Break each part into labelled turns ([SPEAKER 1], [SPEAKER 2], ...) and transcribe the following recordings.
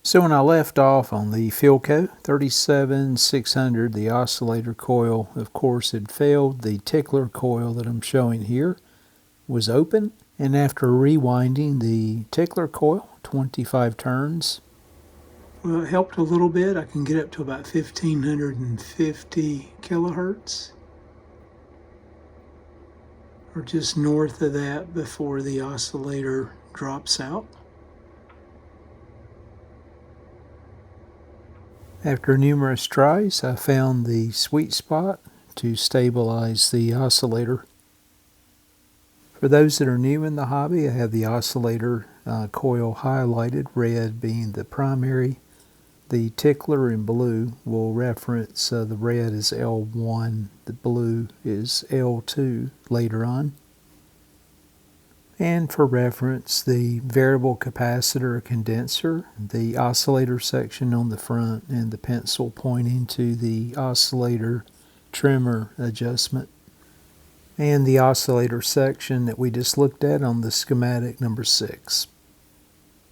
[SPEAKER 1] So when I left off on the Philco 37600, the oscillator coil, of course, had failed. The tickler coil that I'm showing here was open, and after rewinding the tickler coil 25 turns, well, it helped a little bit. I can get up to about 1550 kilohertz, or just north of that before the oscillator drops out. After numerous tries, I found the sweet spot to stabilize the oscillator. For those that are new in the hobby, I have the oscillator coil highlighted, red being the primary. The tickler in blue will reference the red is L1, the blue is L2 later on. And for reference, the variable capacitor condenser, the oscillator section on the front, and the pencil pointing to the oscillator trimmer adjustment. And the oscillator section that we just looked at on the schematic number 6.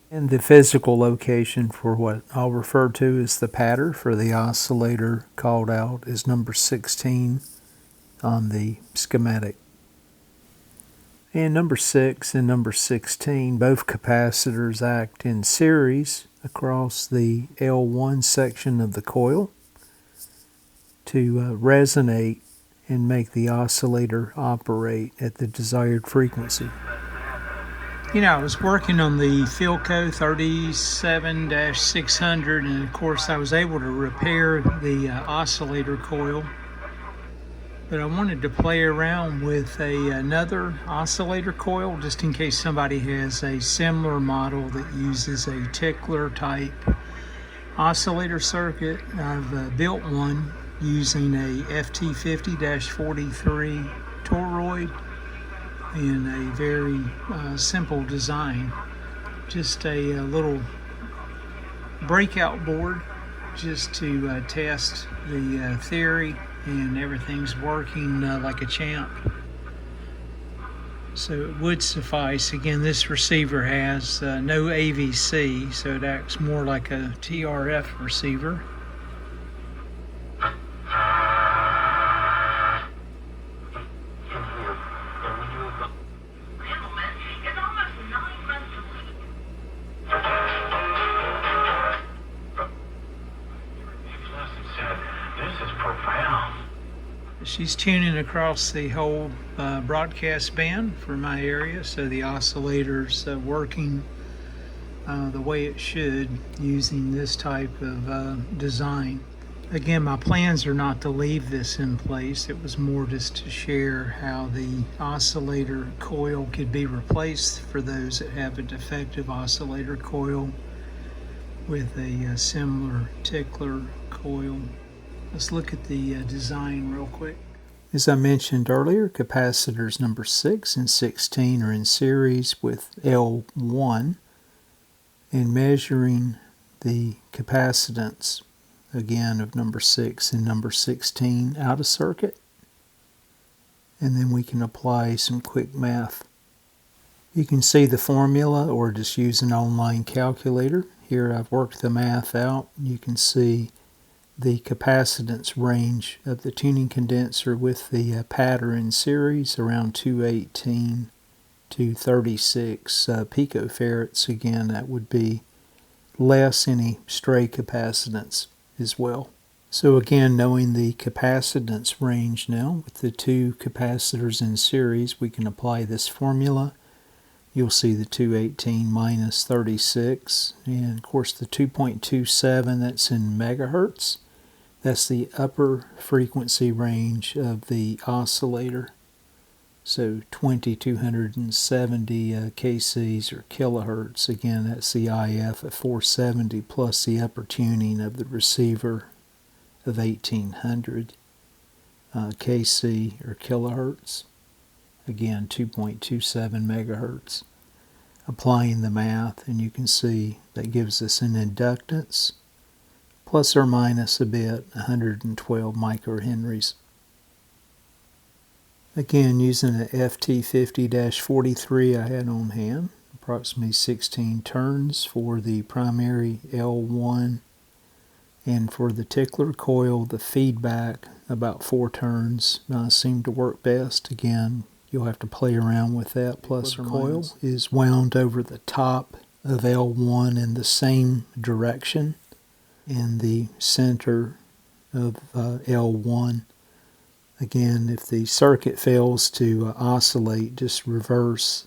[SPEAKER 1] And the physical location for what I'll refer to as the pattern for the oscillator called out is number 16 on the schematic. And number 6 and number 16, both capacitors act in series across the L1 section of the coil to resonate and make the oscillator operate at the desired frequency. You know, I was working on the Philco 37-600, and of course I was able to repair the oscillator coil. But I wanted to play around with another oscillator coil just in case somebody has a similar model that uses a tickler type oscillator circuit. I've built one using a FT50-43 Toroid in a very simple design. Just a little breakout board just to test the theory, and everything's working like a champ. So it would suffice. Again, this receiver has no AVC, so it acts more like a TRF receiver. She's tuning across the whole broadcast band for my area, so the oscillator's working the way it should using this type of design. Again, my plans are not to leave this in place. It was more just to share how the oscillator coil could be replaced for those that have a defective oscillator coil with a similar tickler coil. Let's look at the design real quick. As I mentioned earlier, capacitors number 6 and 16 are in series with L1, and measuring the capacitance, again, of number 6 and number 16 out of circuit. And then we can apply some quick math. You can see the formula or just use an online calculator. Here I've worked the math out. You can see the capacitance range of the tuning condenser with the pattern in series around 218 to 36 picofarads. Again, that would be less any stray capacitance as well. So again, knowing the capacitance range now with the two capacitors in series, we can apply this formula. You'll see the 218 minus 36, and of course the 2.27, that's in megahertz. That's the upper frequency range of the oscillator. So 2270 kcs or kilohertz. Again, that's the IF at 470 plus the upper tuning of the receiver of 1800 kc or kilohertz. Again, 2.27 megahertz. Applying the math, and you can see that gives us an inductance plus or minus a bit, 112 microhenries. Again, using an FT50-43 I had on hand, approximately 16 turns for the primary L1, and for the tickler coil, the feedback, about 4 turns seem to work best. Again, you'll have to play around with that, plus or minus. Coil is wound over the top of L1 in the same direction in the center of L1. Again, if the circuit fails to oscillate, just reverse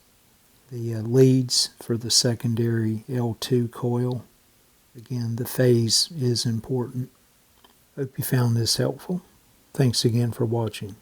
[SPEAKER 1] the leads for the secondary L2 coil. Again, the phase is important. Hope you found this helpful. Thanks again for watching.